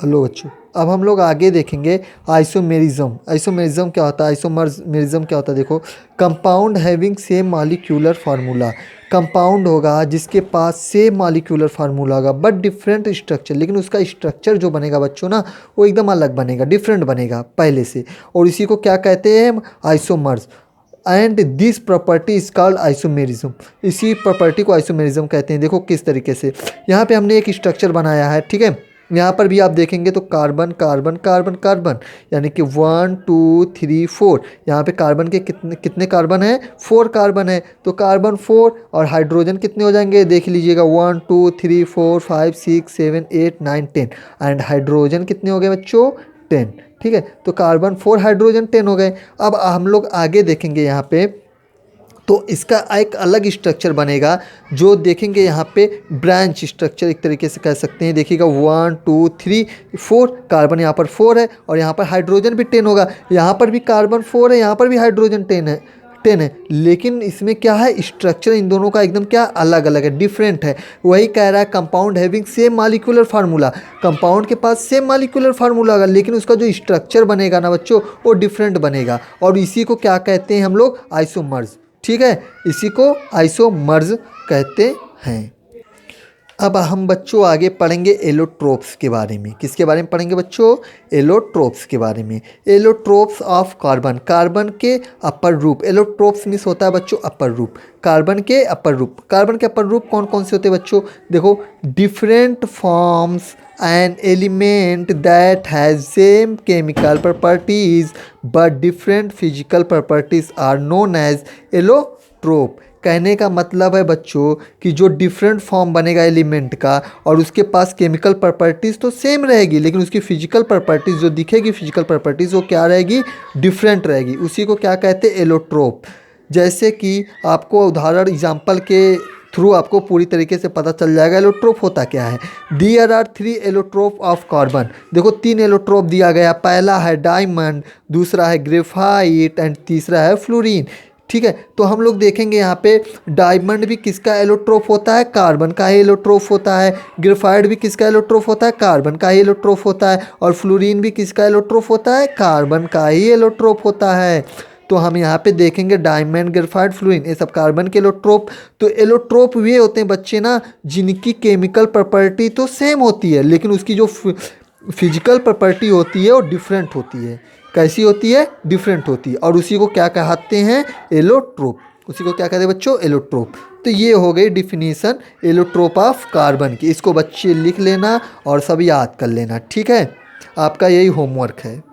Hello बच्चों, अब हम लोग आगे देखेंगे आइसोमेरिज्म। आइसोमेरिज्म क्या होता है, आइसोमरिज्म क्या होता है? देखो, compound having same molecular formula. Compound होगा जिसके पास सेम मॉलिक्यूलर फार्मूला होगा बट डिफरेंट स्ट्रक्चर, लेकिन उसका स्ट्रक्चर जो बनेगा बच्चों ना, वो एकदम अलग बनेगा, डिफरेंट बनेगा पहले से। और इसी को क्या कहते हैं? Isomers. And this property is called isomerism. इसी प्रॉपर्टी को आइसोमेरिज्म कहते हैं। देखो किस तरीके से, यहाँ पे हमने एक स्ट्रक्चर बनाया है, ठीक है। यहाँ पर भी आप देखेंगे तो कार्बन कार्बन कार्बन कार्बन, यानी कि 1 2 3 4। यहाँ पे कार्बन के कितने कितने कार्बन है? 4 कार्बन है। तो कार्बन 4 और हाइड्रोजन कितने हो जाएंगे? देख लीजिएगा, 1 2 3 4 5 6 7 8 9 10। एंड हाइड्रोजन कितने हो गए बच्चों? 10। ठीक है, तो कार्बन 4 हाइड्रोजन 10 हो गए। अब हम लोग आगे देखेंगे यहाँ पे, तो इसका एक अलग स्ट्रक्चर बनेगा जो देखेंगे यहाँ पे, ब्रांच स्ट्रक्चर एक तरीके से कह सकते हैं। देखिएगा 1 2 3 4, कार्बन यहाँ पर 4 है और यहाँ पर हाइड्रोजन भी 10 होगा। यहाँ पर भी कार्बन 4 है, यहाँ पर भी हाइड्रोजन 10 है। लेकिन इसमें क्या है, स्ट्रक्चर इन दोनों का एकदम क्या अलग अलग है, डिफरेंट है। वही कह रहा है compound having same molecular formula. Compound के पास सेम मॉलिक्यूलर फार्मूला होगा, लेकिन उसका जो स्ट्रक्चर बनेगा ना बच्चों, वो डिफरेंट बनेगा। और इसी को क्या कहते हैं हम लोग? आइसोमर्स। ठीक है, इसी को आइसोमर्स कहते हैं। अब हम बच्चों आगे पढ़ेंगे एलोट्रोप्स के बारे में। किसके बारे में पढ़ेंगे बच्चों? एलोट्रोप्स के बारे में। एलोट्रोप्स ऑफ कार्बन, कार्बन के अपर रूप। एलोट्रोप्स मीन्स होता है बच्चों अपर रूप, कार्बन के अपर रूप। कार्बन के अपर रूप कौन कौन से होते हैं बच्चों? देखो, different forms an element that has same chemical properties but different physical properties are known as allotrope। कहने का मतलब है बच्चों कि जो डिफरेंट फॉर्म बनेगा एलिमेंट का और उसके पास केमिकल प्रॉपर्टीज़ तो सेम रहेगी, लेकिन उसकी फिजिकल प्रॉपर्टीज़ जो दिखेगी, फिजिकल प्रॉपर्टीज़ वो क्या रहेगी? डिफरेंट रहेगी। उसी को क्या कहते हैं? एलोट्रोप। जैसे कि आपको उदाहरण एग्जाम्पल के थ्रू आपको पूरी तरीके से पता चल जाएगा एलोट्रोप होता क्या है। There are 3 allotrope of carbon. देखो 3 एलोट्रोप दिया गया, पहला है डायमंड, दूसरा है ग्रेफाइट एंड तीसरा है फ्लोरीन। ठीक है, तो हम लोग देखेंगे यहाँ पे डायमंड भी किसका एलोट्रोप होता है? कार्बन का ही एलोट्रोप होता है। ग्रेफाइट भी किसका एलोट्रोप होता है? कार्बन का ही एलोट्रोप होता है। और फ्लोरीन भी किसका एलोट्रोप होता है? कार्बन का ही एलोट्रोप होता है। तो हम यहाँ पे देखेंगे डायमंड, ग्रेफाइट, फ्लोरीन, ये सब कार्बन के एलोट्रोप। तो एलोट्रोप वे होते हैं बच्चे ना जिनकी केमिकल प्रॉपर्टी तो सेम होती है, लेकिन उसकी जो फिजिकल प्रॉपर्टी होती है वो डिफरेंट होती है। कैसी होती है? डिफरेंट होती है। और उसी को क्या कहते हैं? एलोट्रोप। उसी को क्या कहते हैं बच्चों? एलोट्रोप। तो ये हो गई डिफिनीसन एलोट्रोप ऑफ कार्बन की। इसको बच्चे लिख लेना और सब याद कर लेना, ठीक है। आपका यही होमवर्क है।